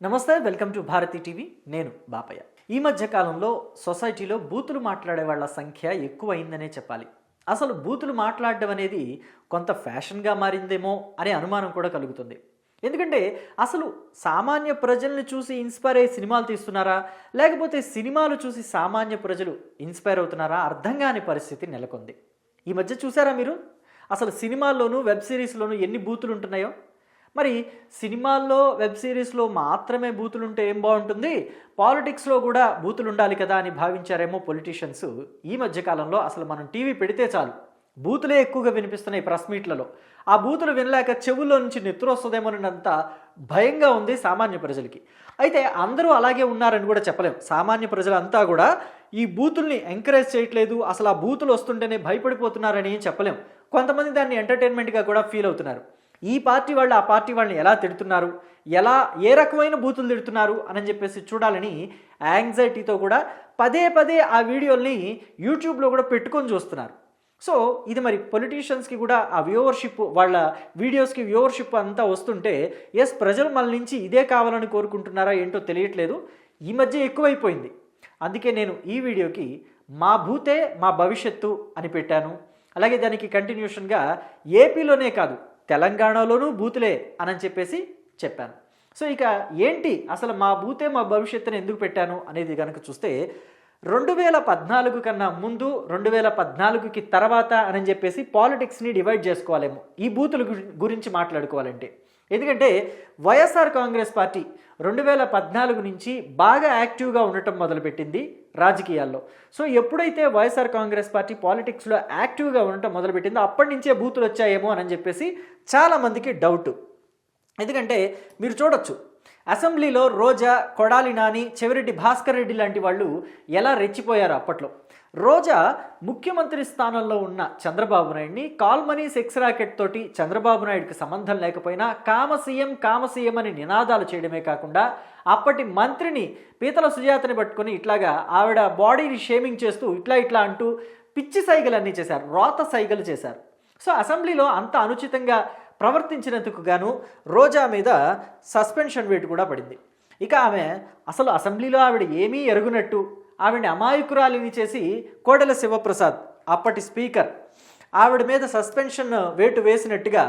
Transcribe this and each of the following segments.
నమస్తే, welcome to Bharati TV. నేను బాపయ్య. ఈ మధ్య కాలంలో సొసైటీలో బూతులు మాట్లాడే వాళ్ళ సంఖ్య ఎక్కువైందనే చెప్పాలి. అసలు బూతులు మాట్లాడడం అనేది కొంత ఫ్యాషన్గా మారిందేమో అనే అనుమానం కూడా కలుగుతుంది. ఎందుకంటే అసలు సామాన్య ప్రజల్ని చూసి ఇన్స్పైర్ అయ్యి సినిమాలు తీస్తున్నారా, లేకపోతే సినిమాలు చూసి సామాన్య ప్రజలు ఇన్స్పైర్ అవుతున్నారా అర్థం కాని పరిస్థితి నెలకొంది. ఈ మధ్య చూసారా మీరు? అసలు సినిమాల్లోనూ వెబ్ సిరీస్లోనూ ఎన్ని బూతులు ఉంటున్నాయో. మరి సినిమాల్లో వెబ్ సిరీస్లో మాత్రమే బూతులు ఉంటే ఏం బాగుంటుంది, పాలిటిక్స్లో కూడా బూతులు ఉండాలి కదా అని భావించారేమో పొలిటీషియన్స్. ఈ మధ్యకాలంలో అసలు మనం టీవీ పెడితే చాలు బూతులే ఎక్కువగా వినిపిస్తున్నాయి ప్రెస్ మీట్లలో. ఆ బూతులు వినలేక చెవుల్లో నుంచి నెత్తురు వస్తుందేమోనంత భయంగా ఉంది సామాన్య ప్రజలకి. అయితే అందరూ అలాగే ఉన్నారని కూడా చెప్పలేం. సామాన్య ప్రజలంతా కూడా ఈ బూతుల్ని ఎంకరేజ్ చేయట్లేదు, అసలు ఆ బూతులు వస్తుంటేనే భయపడిపోతున్నారని చెప్పలేం. కొంతమంది దాన్ని ఎంటర్టైన్మెంట్గా కూడా ఫీల్ అవుతున్నారు. ఈ పార్టీ వాళ్ళు ఆ పార్టీ వాళ్ళని ఎలా తిడుతున్నారు, ఏ రకమైన బూతులు తిడుతున్నారు అని చెప్పేసి చూడాలని యాంగ్జైటీతో కూడా పదే పదే ఆ వీడియోల్ని యూట్యూబ్లో కూడా పెట్టుకొని చూస్తున్నారు. సో ఇది మరి పొలిటీషియన్స్కి కూడా ఆ వ్యూవర్షిప్, వాళ్ళ వీడియోస్కి వ్యూవర్షిప్ అంతా వస్తుంటే ప్రజలు మన నుంచి ఇదే కావాలని కోరుకుంటున్నారా ఏంటో తెలియట్లేదు. ఈ మధ్య ఎక్కువైపోయింది. అందుకే నేను ఈ వీడియోకి మా భూతే మా భవిష్యత్తు అని పెట్టాను. అలాగే దానికి కంటిన్యూషన్గా ఏపీలోనే కాదు తెలంగాణలోనూ బూతులే అని చెప్పేసి చెప్పాను. సో ఇక ఏంటి అసలు మా భూతే మా భవిష్యత్తుని ఎందుకు పెట్టాను అనేది కనుక చూస్తే 2014 కన్నా ముందు 2014కి తర్వాత అని చెప్పేసి పాలిటిక్స్ని డివైడ్ చేసుకోవాలేమో ఈ బూతుల గురించి మాట్లాడుకోవాలంటే. ఎందుకంటే వైఎస్ఆర్ కాంగ్రెస్ పార్టీ 2014 నుంచి బాగా యాక్టివ్గా ఉండటం మొదలుపెట్టింది రాజకీయాల్లో. సో ఎప్పుడైతే వైఎస్ఆర్ కాంగ్రెస్ పార్టీ పాలిటిక్స్లో యాక్టివ్గా ఉండటం మొదలుపెట్టిందో అప్పటి నుంచే బూతులు వచ్చాయేమో అని చెప్పేసి చాలామందికి డౌట్. ఎందుకంటే మీరు చూడొచ్చు, అసెంబ్లీలో రోజా, కొడాలి నాని, చెవిరెడ్డి భాస్కర్ రెడ్డి లాంటి వాళ్ళు ఎలా రెచ్చిపోయారు అప్పట్లో. రోజా ముఖ్యమంత్రి స్థానంలో ఉన్న చంద్రబాబు నాయుడిని కాల్మనీ సెక్స్ ర్యాకెట్ తోటి చంద్రబాబు నాయుడికి సంబంధం లేకపోయినా కామసీఎం అని నినాదాలు చేయడమే కాకుండా అప్పటి మంత్రిని పీతల సుజాతని పట్టుకొని ఇట్లాగా ఆవిడ బాడీని షేమింగ్ చేస్తూ ఇట్లా అంటూ పిచ్చి సైగలన్నీ చేశారు, రోత సైగలు చేశారు. సో అసెంబ్లీలో అంత అనుచితంగా ప్రవర్తించినందుకు గాను రోజా మీద సస్పెన్షన్ వేటు కూడా పడింది. ఇక ఆమె అసలు అసెంబ్లీలో ఆవిడ ఏమీ ఎరుగునట్టు ఆవిడని అమాయకురాలిని చేసి కోడెల శివప్రసాద్ అప్పటి స్పీకర్ ఆవిడ మీద సస్పెన్షన్ వేటు వేసినట్టుగా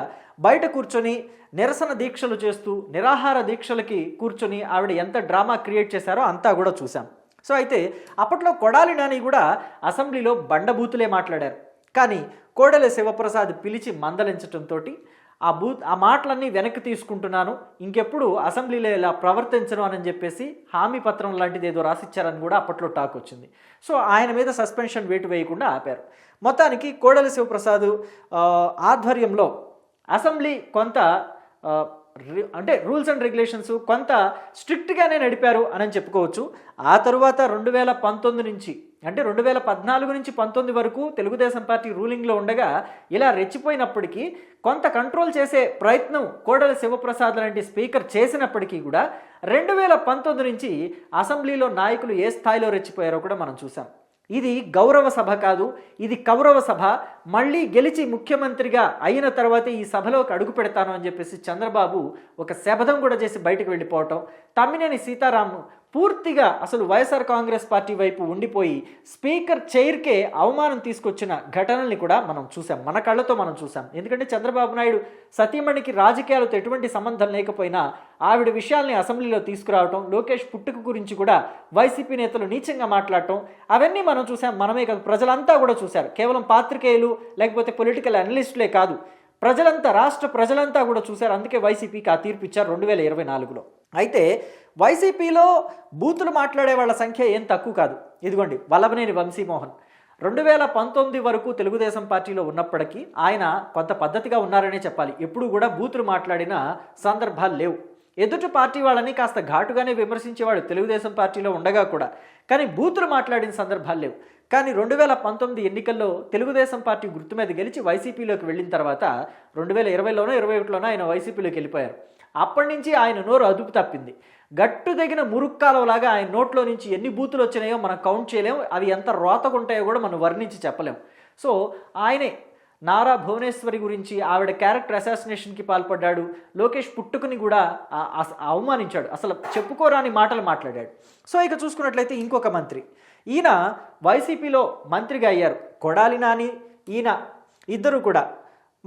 బయట కూర్చొని నిరసన దీక్షలు చేస్తూ నిరాహార దీక్షలకి కూర్చొని ఆవిడ ఎంత డ్రామా క్రియేట్ చేశారో అంతా కూడా చూసాం. సో అయితే అప్పట్లో కొడాలి నాని కూడా అసెంబ్లీలో బండబూతులే మాట్లాడారు. కానీ కోడెల శివప్రసాద్ పిలిచి మందలించడంతో ఆ మాటలన్నీ వెనక్కి తీసుకుంటున్నాను, ఇంకెప్పుడు అసెంబ్లీలో ఇలా ప్రవర్తించను అని చెప్పేసి హామీ పత్రం లాంటిది ఏదో రాసిచ్చారని కూడా అప్పట్లో టాక్ వచ్చింది. సో ఆయన మీద సస్పెన్షన్ వేటు వేయకుండా ఆపారు. మొత్తానికి కోడెల శివప్రసాద్ ఆధ్వర్యంలో అసెంబ్లీ కొంత అంటే రూల్స్ అండ్ రెగ్యులేషన్స్ కొంత స్ట్రిక్ట్గానే నడిపారు అని చెప్పుకోవచ్చు. ఆ తరువాత 2019 నుంచి అంటే 2014 నుంచి 19 వరకు తెలుగుదేశం పార్టీ రూలింగ్లో ఉండగా ఇలా రెచ్చిపోయినప్పటికీ కొంత కంట్రోల్ చేసే ప్రయత్నం కోడెల శివప్రసాద్ లాంటి స్పీకర్ చేసినప్పటికీ కూడా 2019 నుంచి అసెంబ్లీలో నాయకులు ఏ స్థాయిలో రెచ్చిపోయారో కూడా మనం చూసాం. ఇది గౌరవ సభ కాదు, ఇది కౌరవ సభ. మళ్ళీ గెలిచి ముఖ్యమంత్రిగా అయిన తర్వాత ఈ సభలోకి అడుగు పెడతాను అని చెప్పేసి చంద్రబాబు ఒక శపథం కూడా చేసి బయటకు వెళ్ళిపోవటం, తమ్మినేని సీతారాం పూర్తిగా అసలు వైఎస్ఆర్ కాంగ్రెస్ పార్టీ వైపు ఉండిపోయి స్పీకర్ చైర్కే అవమానం తీసుకొచ్చిన ఘటనల్ని కూడా మనం చూసాం, మన కళ్ళతో మనం చూసాం. ఎందుకంటే చంద్రబాబు నాయుడు సతీమణికి రాజకీయాలతో ఎటువంటి సంబంధం లేకపోయినా ఆవిడ విషయాల్ని అసెంబ్లీలో తీసుకురావటం, లోకేష్ పుట్టుక గురించి కూడా వైసీపీ నేతలు నీచంగా మాట్లాడటం, అవన్నీ మనం చూసాం. మనమే కాదు, ప్రజలంతా కూడా చూశారు. కేవలం పాత్రికేయులు లేకపోతే పొలిటికల్ అనలిస్టులే కాదు, ప్రజలంతా, రాష్ట్ర ప్రజలంతా కూడా చూశారు. అందుకే వైసీపీకి ఆ తీర్పు ఇచ్చారు 2024లో. అయితే వైసీపీలో బూతులు మాట్లాడే వాళ్ళ సంఖ్య ఏం తక్కువ కాదు. ఇదిగోండి వల్లభనేని వంశీమోహన్ 2019 వరకు తెలుగుదేశం పార్టీలో ఉన్నప్పటికీ ఆయన కొంత పద్ధతిగా ఉన్నారనే చెప్పాలి. ఎప్పుడు కూడా బూతులు మాట్లాడిన సందర్భాలు లేవు. ఎదుటి పార్టీ వాళ్ళని కాస్త ఘాటుగానే విమర్శించేవాడు తెలుగుదేశం పార్టీలో ఉండగా కూడా, కానీ బూతులు మాట్లాడిన సందర్భాలు లేవు. కానీ 2019 ఎన్నికల్లో తెలుగుదేశం పార్టీ గుర్తు మీద గెలిచి వైసీపీలోకి వెళ్ళిన తర్వాత 2020లోనో 2021లోనో ఆయన వైసీపీలోకి వెళ్ళిపోయారు. అప్పటి నుంచి ఆయన నోరు అదుపు తప్పింది. గట్టు తగిన మురుక్కాలలాగా ఆయన నోట్లో నుంచి ఎన్ని బూతులు వచ్చినాయో మనం కౌంట్ చేయలేము. అవి ఎంత రోతగుంటాయో కూడా మనం వర్ణించి చెప్పలేము. సో ఆయనే నారా భువనేశ్వరి గురించి ఆవిడ క్యారెక్టర్ అసాసినేషన్కి పాల్పడ్డాడు. లోకేష్ పుట్టుకుని కూడా అవమానించాడు, అసలు చెప్పుకోరాని మాటలు మాట్లాడాడు. సో ఇక చూసుకున్నట్లయితే ఇంకొక మంత్రి, ఈయన వైసీపీలో మంత్రిగా అయ్యారు. కొడాలి నాని ఈయన ఇద్దరు కూడా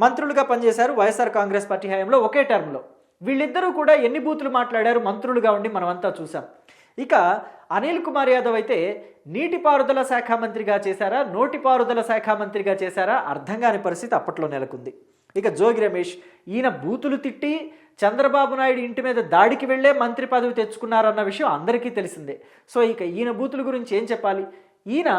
మంత్రులుగా పనిచేశారు వైఎస్ఆర్ కాంగ్రెస్ పార్టీ హయాంలో ఒకే టర్మ్లో. వీళ్ళిద్దరూ కూడా ఎన్ని బూతులు మాట్లాడారు మంత్రులుగా ఉండి మనమంతా చూసాం. ఇక అనిల్ కుమార్ యాదవ్ అయితే నీటిపారుదల శాఖ మంత్రిగా చేశారా, నోటిపారుదల శాఖ మంత్రిగా చేశారా అర్థం కాని పరిస్థితి అప్పట్లో నెలకొంది. ఇక జోగి రమేష్ ఈయన బూతులు తిట్టి చంద్రబాబు నాయుడు ఇంటి మీద దాడికి వెళ్లే మంత్రి పదవి తెచ్చుకున్నారన్న విషయం అందరికీ తెలిసిందే. సో ఇక ఈయన బూతుల గురించి ఏం చెప్పాలి. ఈయన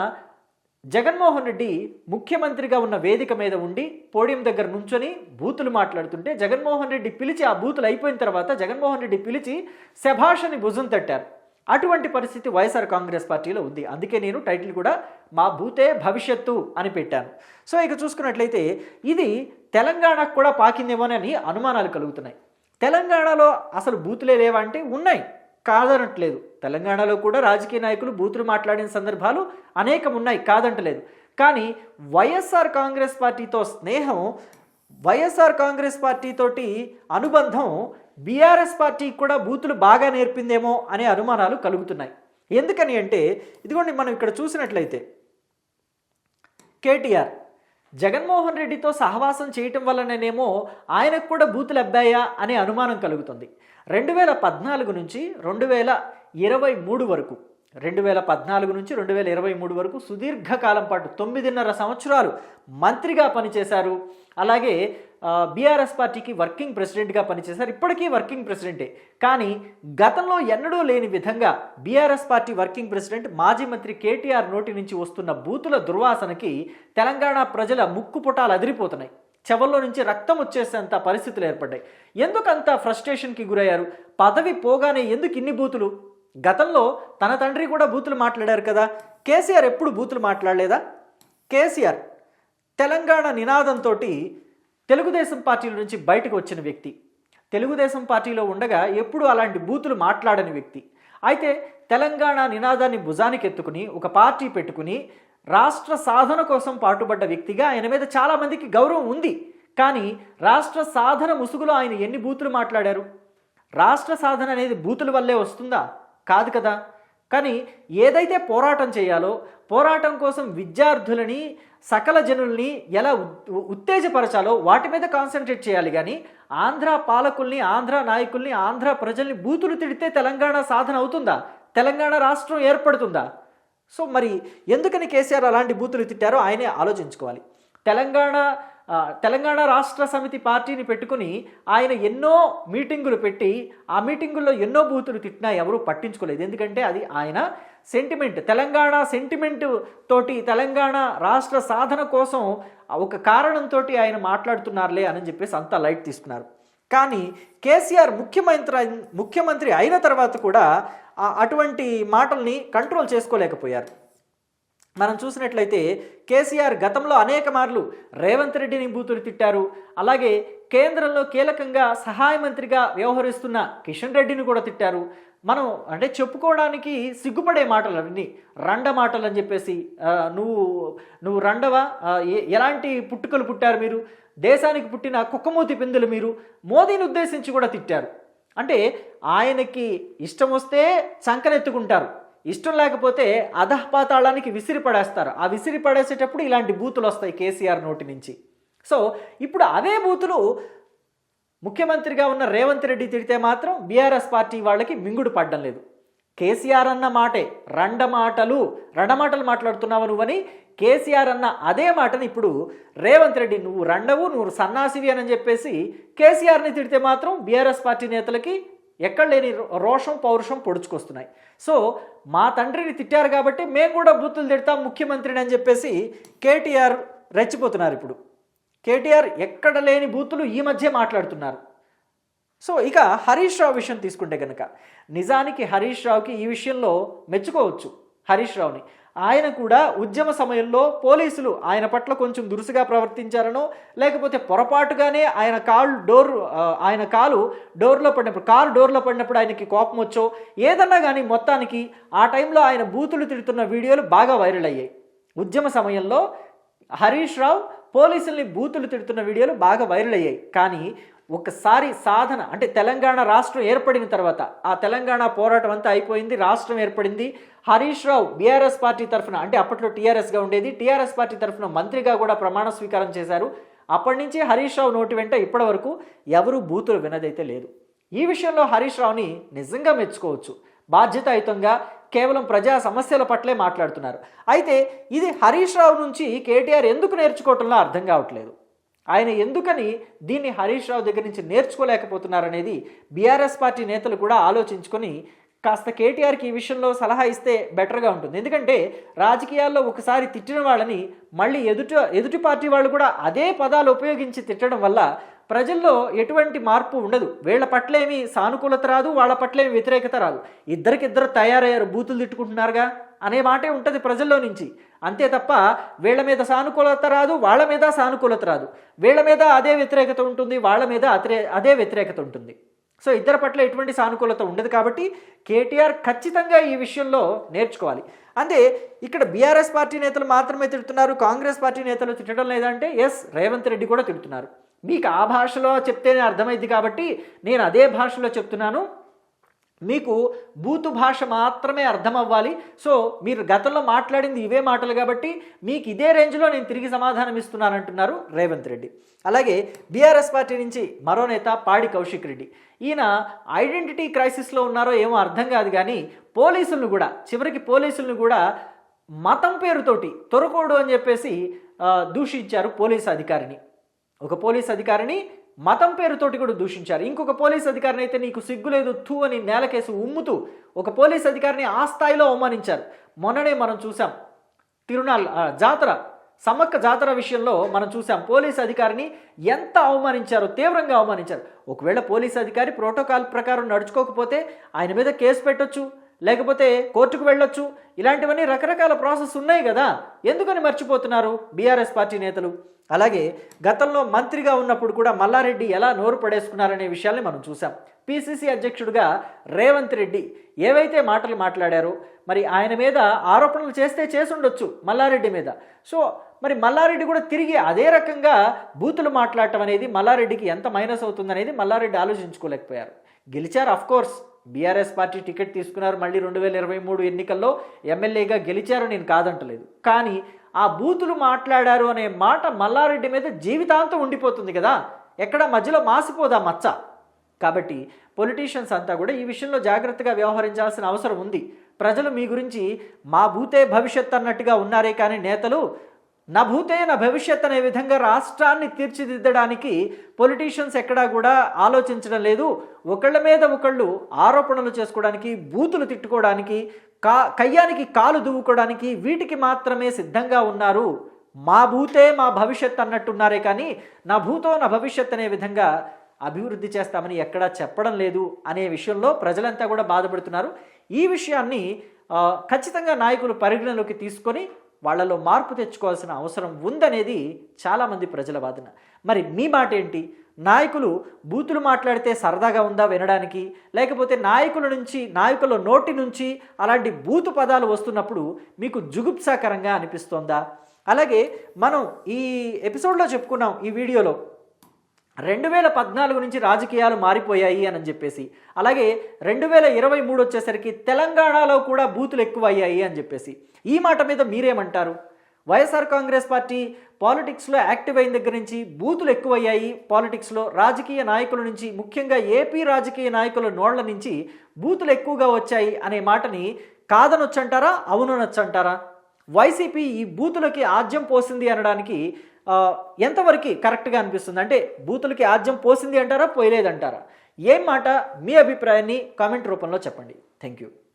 జగన్మోహన్ రెడ్డి ముఖ్యమంత్రిగా ఉన్న వేదిక మీద ఉండి పోడియం దగ్గర నుంచొని బూతులు మాట్లాడుతుంటే జగన్మోహన్ రెడ్డి పిలిచి, ఆ బూతులు అయిపోయిన తర్వాత జగన్మోహన్ రెడ్డి పిలిచి శభాషని భుజం తట్టారు. అటువంటి పరిస్థితి వైఎస్ఆర్ కాంగ్రెస్ పార్టీలో ఉంది. అందుకే నేను టైటిల్ కూడా మా బూతే భవిష్యత్తు అని పెట్టాను. సో ఇక చూసుకున్నట్లయితే ఇది తెలంగాణకు కూడా పాకిందేమోనని అనుమానాలు కలుగుతున్నాయి. తెలంగాణలో అసలు బూతులే లేవా అంటే ఉన్నాయి, కాదనట్లేదు. తెలంగాణలో కూడా రాజకీయ నాయకులు బూతులు మాట్లాడిన సందర్భాలు అనేకం ఉన్నాయి, కాదంటలేదు. కానీ వైఎస్ఆర్ కాంగ్రెస్ పార్టీతో స్నేహం, వైఎస్ఆర్ కాంగ్రెస్ పార్టీతోటి అనుబంధం బీఆర్ఎస్ పార్టీకి కూడా బూతులు బాగా నేర్పిందేమో అనే అనుమానాలు కలుగుతున్నాయి. ఎందుకని అంటే ఇదిగోండి, మనం ఇక్కడ చూసినట్లయితే కేటీఆర్ జగన్మోహన్ రెడ్డితో సహవాసం చేయటం వల్లనేమో ఆయనకు కూడా బూతులు అబ్బాయా అనే అనుమానం కలుగుతుంది. 2014 నుంచి 2023 వరకు 2014 నుంచి 2023 వరకు సుదీర్ఘకాలం పాటు 9.5 సంవత్సరాలు మంత్రిగా పనిచేశారు. అలాగే బీఆర్ఎస్ పార్టీకి వర్కింగ్ ప్రెసిడెంట్గా పనిచేశారు. ఇప్పటికీ వర్కింగ్ ప్రెసిడెంటే. కానీ గతంలో ఎన్నడూ లేని విధంగా బీఆర్ఎస్ పార్టీ వర్కింగ్ ప్రెసిడెంట్ మాజీ మంత్రి కేటీఆర్ నోటి నుంచి వస్తున్న బూతుల దుర్వాసనకి తెలంగాణ ప్రజల ముక్కు పుటాలు అదిరిపోతున్నాయి. చెవుల్లో నుంచి రక్తం వచ్చేసేంత పరిస్థితులు ఏర్పడ్డాయి. ఎందుకు అంత ఫ్రస్ట్రేషన్కి గురయ్యారు? పదవి పోగానే ఎందుకు ఇన్ని బూతులు? గతంలో తన తండ్రి కూడా బూతులు మాట్లాడారు కదా. కేసీఆర్ ఎప్పుడు బూతులు మాట్లాడలేదా? కేసీఆర్ తెలంగాణ నినాదంతో తెలుగుదేశం పార్టీల నుంచి బయటకు వచ్చిన వ్యక్తి. తెలుగుదేశం పార్టీలో ఉండగా ఎప్పుడు అలాంటి బూతులు మాట్లాడని వ్యక్తి. అయితే తెలంగాణ నినాదాన్ని భుజానికి ఎత్తుకుని ఒక పార్టీ పెట్టుకుని రాష్ట్ర సాధన కోసం పాటుపడ్డ వ్యక్తిగా ఆయన మీద చాలామందికి గౌరవం ఉంది. కానీ రాష్ట్ర సాధన ముసుగులో ఆయన ఎన్ని బూతులు మాట్లాడారు? రాష్ట్ర సాధన అనేది బూతుల వల్లే వస్తుందా? కాదు కదా. కానీ ఏదైతే పోరాటం చేయాలో, పోరాటం కోసం విద్యార్థులని, సకల జనుల్ని ఎలా ఉత్తేజపరచాలో వాటి మీద కాన్సన్ట్రేట్ చేయాలి. కానీ ఆంధ్ర పాలకుల్ని, ఆంధ్ర నాయకుల్ని, ఆంధ్ర ప్రజల్ని బూతులు తిడితే తెలంగాణ సాధన అవుతుందా? తెలంగాణ రాష్ట్రం ఏర్పడుతుందా? సో మరి ఎందుకని కేసీఆర్ అలాంటి బూతులు తిట్టారో ఆయనే ఆలోచించుకోవాలి. తెలంగాణ రాష్ట్ర సమితి పార్టీని పెట్టుకుని ఆయన ఎన్నో మీటింగులు పెట్టి ఆ మీటింగుల్లో ఎన్నో బూతులు తిట్టినా ఎవరూ పట్టించుకోలేదు. ఎందుకంటే అది ఆయన సెంటిమెంట్, తెలంగాణ సెంటిమెంట్ తోటి తెలంగాణ రాష్ట్ర సాధన కోసం ఒక కారణంతో ఆయన మాట్లాడుతున్నారులే అని చెప్పేసి అంతా లైట్ తీసుకున్నారు. కానీ కేసీఆర్ ముఖ్యమంత్రి అయిన తర్వాత కూడా అటువంటి మాటల్ని కంట్రోల్ చేసుకోలేకపోయారు. మనం చూసినట్లయితే కేసీఆర్ గతంలో అనేక మార్లు రేవంత్ రెడ్డిని బూతులు తిట్టారు. అలాగే కేంద్రంలో కీలకంగా సహాయ మంత్రిగా వ్యవహరిస్తున్న కిషన్ రెడ్డిని కూడా తిట్టారు. మనం అంటే చెప్పుకోవడానికి సిగ్గుపడే మాటలు అవన్నీ, రండ మాటలు అని చెప్పేసి, నువ్వు రండవా, ఎలాంటి పుట్టుకలు పుట్టారు మీరు, దేశానికి పుట్టిన కుక్కమూతి పిందులు మీరు, మోదీని ఉద్దేశించి కూడా తిట్టారు. అంటే ఆయనకి ఇష్టం వస్తే చంకనెత్తుకుంటారు, ఇష్టం లేకపోతే అధఃపాతాళానికి విసిరి పడేస్తారు. ఆ విసిరి పడేసేటప్పుడు ఇలాంటి బూతులు వస్తాయి కేసీఆర్ నోటి నుంచి. సో ఇప్పుడు అవే బూతులు ముఖ్యమంత్రిగా ఉన్న రేవంత్ రెడ్డి తిడితే మాత్రం బీఆర్ఎస్ పార్టీ వాళ్ళకి మింగుడు పడ్డం లేదు. కేసీఆర్ అన్న మాటే రండమాటలు మాట్లాడుతున్నావు నువ్వని కేసీఆర్ అన్న అదే మాటని ఇప్పుడు రేవంత్ రెడ్డి నువ్వు రండవు, నువ్వు సన్నాసివి అని చెప్పేసి కేసీఆర్ని తిడితే మాత్రం బీఆర్ఎస్ పార్టీ నేతలకి ఎక్కడ లేని రోషం, పౌరుషం పొడుచుకొస్తున్నాయి. సో మా తండ్రిని తిట్టారు కాబట్టి మేము కూడా బూతులు తిడతాం ముఖ్యమంత్రిని అని చెప్పేసి కేటీఆర్ రెచ్చిపోతున్నారు. ఇప్పుడు కేటీఆర్ ఎక్కడ లేని బూతులు ఈ మధ్య మాట్లాడుతున్నారు. సో ఇక హరీష్ రావు విషయం తీసుకుంటే కనుక నిజానికి హరీష్ రావుకి ఈ విషయంలో మెచ్చుకోవచ్చు. హరీష్ రావుని ఆయన కూడా ఉద్యమ సమయంలో పోలీసులు ఆయన పట్ల కొంచెం దురుసుగా ప్రవర్తించారనో, లేకపోతే పొరపాటుగానే ఆయన కాలు డోర్లో పడినప్పుడు, కారు డోర్లో పడినప్పుడు ఆయనకి కోపం వచ్చో ఏదన్నా కానీ మొత్తానికి ఆ టైంలో ఆయన బూతులు తిడుతున్న వీడియోలు బాగా వైరల్ అయ్యాయి. ఉద్యమ సమయంలో హరీష్ రావు పోలీసుల్ని బూతులు తిడుతున్న వీడియోలు బాగా వైరల్ అయ్యాయి. కానీ ఒకసారి సాధన అంటే తెలంగాణ రాష్ట్రం ఏర్పడిన తర్వాత ఆ తెలంగాణ పోరాటం అంతా అయిపోయింది, రాష్ట్రం ఏర్పడింది. హరీష్ రావు బీఆర్ఎస్ పార్టీ తరఫున, అంటే అప్పట్లో టీఆర్ఎస్గా ఉండేది, టీఆర్ఎస్ పార్టీ తరఫున మంత్రిగా కూడా ప్రమాణ స్వీకారం చేశారు. అప్పటి నుంచి హరీష్ రావు నోటి వెంట ఇప్పటి వరకు ఎవరూ బూతులు వినదైతే లేదు. ఈ విషయంలో హరీష్ రావుని నిజంగా మెచ్చుకోవచ్చు. బాధ్యతాయుతంగా కేవలం ప్రజా సమస్యల పట్లే మాట్లాడుతున్నారు. అయితే ఇది హరీష్ రావు నుంచి కేటీఆర్ ఎందుకు నేర్చుకోవటంలో అర్థం కావట్లేదు. ఆయన ఎందుకని దీన్ని హరీష్ రావు దగ్గర నుంచి నేర్చుకోలేకపోతున్నారనేది బీఆర్ఎస్ పార్టీ నేతలు కూడా ఆలోచించుకొని కాస్త కేటీఆర్కి ఈ విషయంలో సలహా ఇస్తే బెటర్గా ఉంటుంది. ఎందుకంటే రాజకీయాల్లో ఒకసారి తిట్టిన వాళ్ళని మళ్ళీ ఎదుటి పార్టీ వాళ్ళు కూడా అదే పదాలు ఉపయోగించి తిట్టడం వల్ల ప్రజల్లో ఎటువంటి మార్పు ఉండదు. వీళ్ళ పట్లేమి సానుకూలత రాదు, వాళ్ళ పట్లేమి వ్యతిరేకత రాదు. ఇద్దరికిద్దరు తయారయ్యారు, బూతులు తిట్టుకుంటున్నారుగా అనే మాటే ఉంటుంది ప్రజల్లో నుంచి. అంతే తప్ప వీళ్ళ మీద సానుకూలత రాదు, వాళ్ళ మీద సానుకూలత రాదు. వీళ్ళ మీద అదే వ్యతిరేకత ఉంటుంది, వాళ్ళ మీద అదే వ్యతిరేకత ఉంటుంది. సో ఇద్దరి పట్ల ఎటువంటి సానుకూలత ఉండదు. కాబట్టి కేటీఆర్ ఖచ్చితంగా ఈ విషయంలో నేర్చుకోవాలి. అంటే ఇక్కడ బీఆర్ఎస్ పార్టీ నేతలు మాత్రమే తిడుతున్నారు, కాంగ్రెస్ పార్టీ నేతలు తిట్టడం లేదంటే ఎస్, రేవంత్ రెడ్డి కూడా తిడుతున్నారు. మీకు ఆ భాషలో చెప్తేనే అర్థమైంది కాబట్టి నేను అదే భాషలో చెప్తున్నాను. మీకు బూతు భాష మాత్రమే అర్థం అవ్వాలి. సో మీరు గతంలో మాట్లాడింది ఇవే మాటలు కాబట్టి మీకు ఇదే రేంజ్లో నేను తిరిగి సమాధానం ఇస్తున్నానంటున్నారు రేవంత్ రెడ్డి. అలాగే బీఆర్ఎస్ పార్టీ నుంచి మరో నేత పాడి కౌశిక్ రెడ్డి. ఈయన ఐడెంటిటీ క్రైసిస్లో ఉన్నారో ఏమో అర్థం కాదు, కానీ చివరికి పోలీసులను కూడా మతం పేరుతోటి తొరకోడు అని చెప్పేసి దూషించారు పోలీసు అధికారిని. ఒక పోలీస్ అధికారిని మతం పేరుతోటి కూడా దూషించారు. ఇంకొక పోలీస్ అధికారిని అయితే నీకు సిగ్గులేదు థూ అని నేలకేసి ఉమ్ముతూ ఒక పోలీస్ అధికారిని ఆ స్థాయిలో అవమానించారు. మొన్ననే మనం చూసాం జాతర, సమ్మక్క జాతర విషయంలో మనం చూసాం పోలీస్ అధికారిని ఎంత అవమానించారో, తీవ్రంగా అవమానించారు. ఒకవేళ పోలీస్ అధికారి ప్రోటోకాల్ ప్రకారం నడుచుకోకపోతే ఆయన మీద కేసు పెట్టొచ్చు, లేకపోతే కోర్టుకు వెళ్ళొచ్చు. ఇలాంటివన్నీ రకరకాల ప్రాసెస్ ఉన్నాయి కదా, ఎందుకని మర్చిపోతున్నారు బీఆర్ఎస్ పార్టీ నేతలు? అలాగే గతంలో మంత్రిగా ఉన్నప్పుడు కూడా మల్లారెడ్డి ఎలా నోరు పడేసుకున్నారనే విషయాల్ని మనం చూసాం. పిసిసి అధ్యక్షుడిగా రేవంత్ రెడ్డి ఏవైతే మాటలు మాట్లాడారో మరి ఆయన మీద ఆరోపణలు చేసి ఉండొచ్చు మల్లారెడ్డి మీద. సో మరి మల్లారెడ్డి కూడా తిరిగి అదే రకంగా బూతులు మాట్లాడటం అనేది మల్లారెడ్డికి ఎంత మైనస్ అవుతుందనేది మల్లారెడ్డి ఆలోచించుకోలేకపోయారు. గెలిచారు, అఫ్కోర్స్ బీఆర్ఎస్ పార్టీ టికెట్ తీసుకున్నారు, మళ్ళీ 2023 ఎన్నికల్లో ఎమ్మెల్యేగా గెలిచారు, నేను కాదంటలేదు. కానీ ఆ బూతులు మాట్లాడారు అనే మాట మల్లారెడ్డి మీద జీవితాంతం ఉండిపోతుంది కదా, ఎక్కడ మధ్యలో మాసిపోదా మచ్చ. కాబట్టి పొలిటీషియన్స్ అంతా కూడా ఈ విషయంలో జాగ్రత్తగా వ్యవహరించాల్సిన అవసరం ఉంది. ప్రజలు మీ గురించి మా భూతే భవిష్యత్ అన్నట్టుగా ఉన్నారే కానీ నేతలు నా భూతే నా భవిష్యత్ అనే విధంగా రాష్ట్రాన్ని తీర్చిదిద్దడానికి పొలిటీషియన్స్ ఎక్కడా కూడా ఆలోచించడం లేదు. ఒకళ్ళ మీద ఒకళ్ళు ఆరోపణలు చేసుకోవడానికి, బూతులు తిట్టుకోవడానికి, కయ్యానికి కాలు దువ్వుకోవడానికి వీటికి మాత్రమే సిద్ధంగా ఉన్నారు. మా భూతే మా భవిష్యత్ అన్నట్టున్నారే కానీ నా భూతో నా భవిష్యత్ అనే విధంగా అభివృద్ధి చేస్తామని ఎక్కడా చెప్పడం లేదు అనే విషయంలో ప్రజలంతా కూడా బాధపడుతున్నారు. ఈ విషయాన్ని ఖచ్చితంగా నాయకులు పరిగణలోకి తీసుకొని వాళ్ళలో మార్పు తెచ్చుకోవాల్సిన అవసరం ఉందనేది చాలామంది ప్రజల వాదన. మరి మీ మాట ఏంటి? నాయకులు బూతులు మాట్లాడితే సరదాగా ఉందా వినడానికి, లేకపోతే నాయకుల నోటి నుంచి అలాంటి బూతు పదాలు వస్తున్నప్పుడు మీకు జుగుప్సాకరంగా అనిపిస్తోందా? అలాగే మనం ఈ ఎపిసోడ్లో చెప్పుకున్నాం, ఈ వీడియోలో 2014 నుంచి రాజకీయాలు మారిపోయాయి అని చెప్పేసి, అలాగే 2023 వచ్చేసరికి తెలంగాణలో కూడా బూతులు ఎక్కువ అయ్యాయి అని చెప్పేసి. ఈ మాట మీద మీరేమంటారు? వైఎస్ఆర్ కాంగ్రెస్ పార్టీ పాలిటిక్స్లో యాక్టివ్ అయిన దగ్గర నుంచి బూతులు ఎక్కువయ్యాయి. పాలిటిక్స్లో రాజకీయ నాయకుల నుంచి, ముఖ్యంగా ఏపీ రాజకీయ నాయకుల నోళ్ల నుంచి బూతులు ఎక్కువగా వచ్చాయి అనే మాటని కాదనొచ్చంటారా, అవునొచ్చంటారా? వైసీపీ ఈ బూతులకి ఆజ్యం పోసింది అనడానికి ఎంతవరకు కరెక్ట్గా అనిపిస్తుంది? అంటే బూతులకి ఆజ్యం పోసింది అంటారా, పోయలేదంటారా? ఏం మాట? మీ అభిప్రాయాన్ని కామెంట్ రూపంలో చెప్పండి. Thank you.